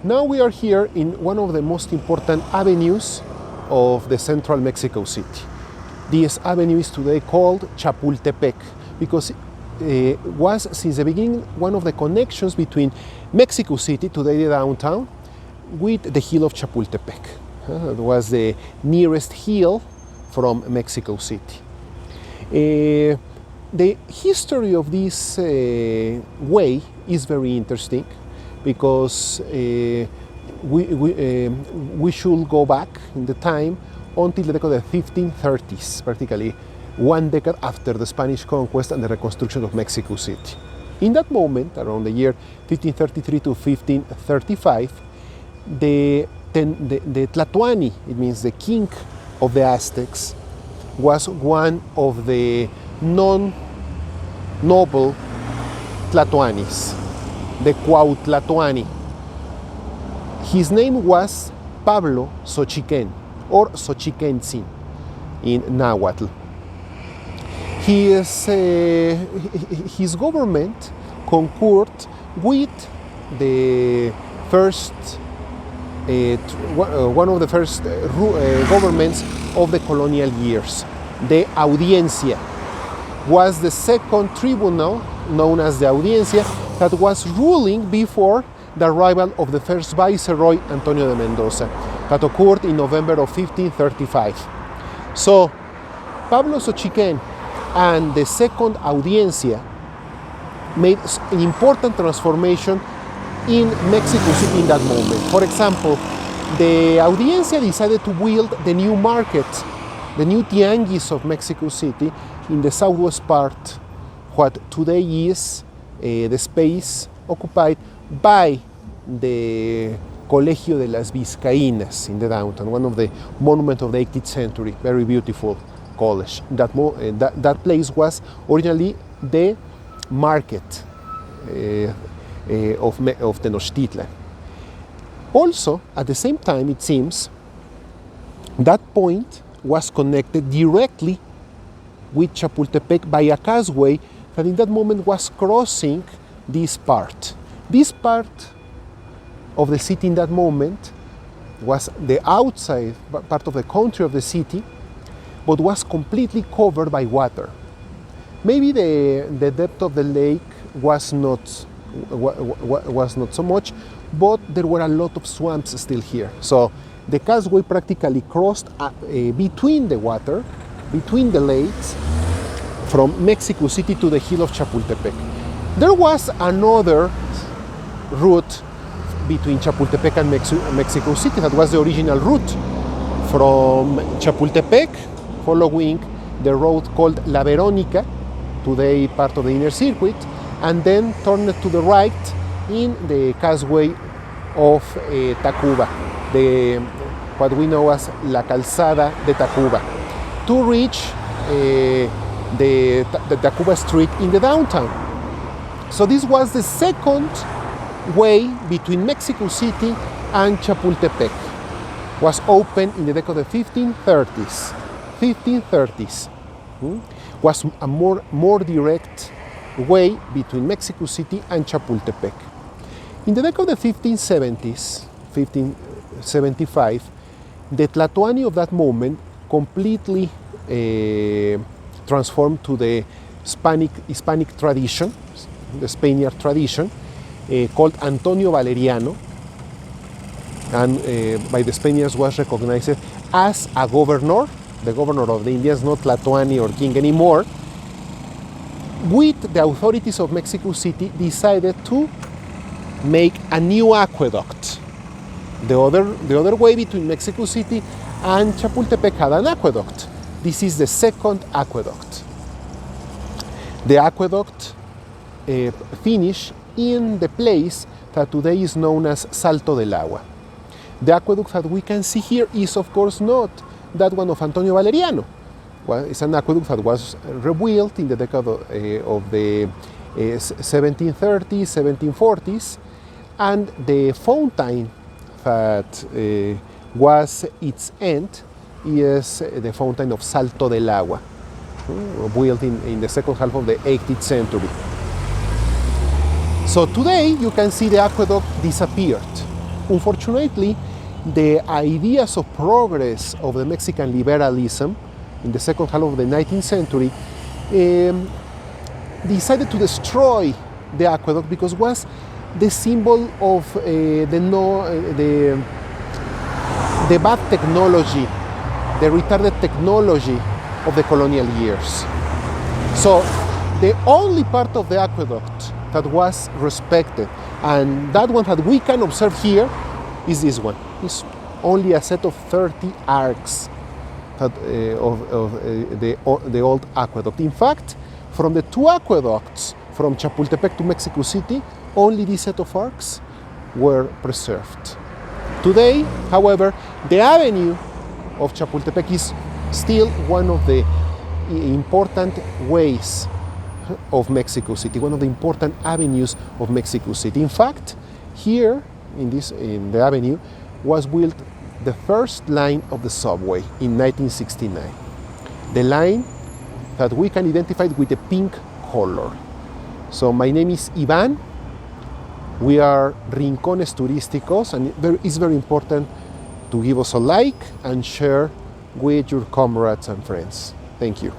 Now we are here in one of the most important avenues of the central Mexico City. This avenue is today called Chapultepec because it was since the beginning one of the connections between Mexico City, today the downtown, with the hill of Chapultepec. It was the nearest hill from Mexico City. The history of this way is very interesting because we should go back in the time until the decade of the 1530s, practically one decade after the Spanish conquest and the reconstruction of Mexico City. In that moment, around the year 1533 to 1535, the Tlatoani, it means the king of the Aztecs, was one of the non-noble Tlatoanis, the Cuautlatoani. His name was Pablo Xochiquén, or Xochiquentzin in Nahuatl. His government concurred with the first, one of the first governments of the colonial years. The Audiencia was the second tribunal, known as the Audiencia, that was ruling before the arrival of the first viceroy, Antonio de Mendoza, that occurred in November of 1535. So, Pablo Xochiquén and the second Audiencia made an important transformation in Mexico City in that moment. For example, the Audiencia decided to build the new market, the new tianguis of Mexico City in the southwest part, what today is the space occupied by the Colegio de las Vizcaínas in the downtown, one of the monuments of the 18th century, very beautiful college. That place was originally the market of Tenochtitlan. Also, at the same time, it seems, that point was connected directly with Chapultepec by a causeway that in that moment was crossing this part. This part of the city in that moment was the outside part of the country of the city, but was completely covered by water. Maybe the depth of the lake was not so much, but there were a lot of swamps still here. So the causeway practically crossed between the water, between the lakes, from Mexico City to the hill of Chapultepec. There was another route between Chapultepec and Mexico City that was the original route from Chapultepec, following the road called La Verónica, today part of the inner circuit, and then turned to the right in the causeway of Tacuba, what we know as La Calzada de Tacuba, to reach the Tacuba Street in the downtown. So this was the second way between Mexico City and Chapultepec. Was opened in the decade of the 1530s. Was a more direct way between Mexico City and Chapultepec. In the decade of the 1570s, 1575, the Tlatoani of that moment completely transformed to the Hispanic tradition, the Spaniard tradition, called Antonio Valeriano, and by the Spaniards was recognized as a governor, the governor of the Indians, not Tlatoani or king anymore. With the authorities of Mexico City, decided to make a new aqueduct. The other way between Mexico City and Chapultepec had an aqueduct. This is the second aqueduct. The aqueduct finished in the place that today is known as Salto del Agua. The aqueduct that we can see here is, of course, not that one of Antonio Valeriano. Well, it's an aqueduct that was rebuilt in the decade of the 1730s, 1740s, and the fountain that was its end is the fountain of Salto del Agua, built in the second half of the 18th century. So today you can see the aqueduct disappeared. Unfortunately, the ideas of progress of the Mexican liberalism in the second half of the 19th century decided to destroy the aqueduct because it was the symbol of the bad technology, the retarded technology of the colonial years. So the only part of the aqueduct that was respected, and that one that we can observe here, is this one. It's only a set of 30 arcs that, of the old aqueduct. In fact, from the two aqueducts from Chapultepec to Mexico City, only this set of arcs were preserved. Today, however, the avenue of Chapultepec is still one of the important ways of Mexico City, one of the important avenues of Mexico City. In fact, here in the avenue was built the first line of the subway in 1969. The line that we can identify with the pink color. So my name is Ivan. We are Rincones Turísticos, and it's very important to give us a like and share with your comrades and friends. Thank you.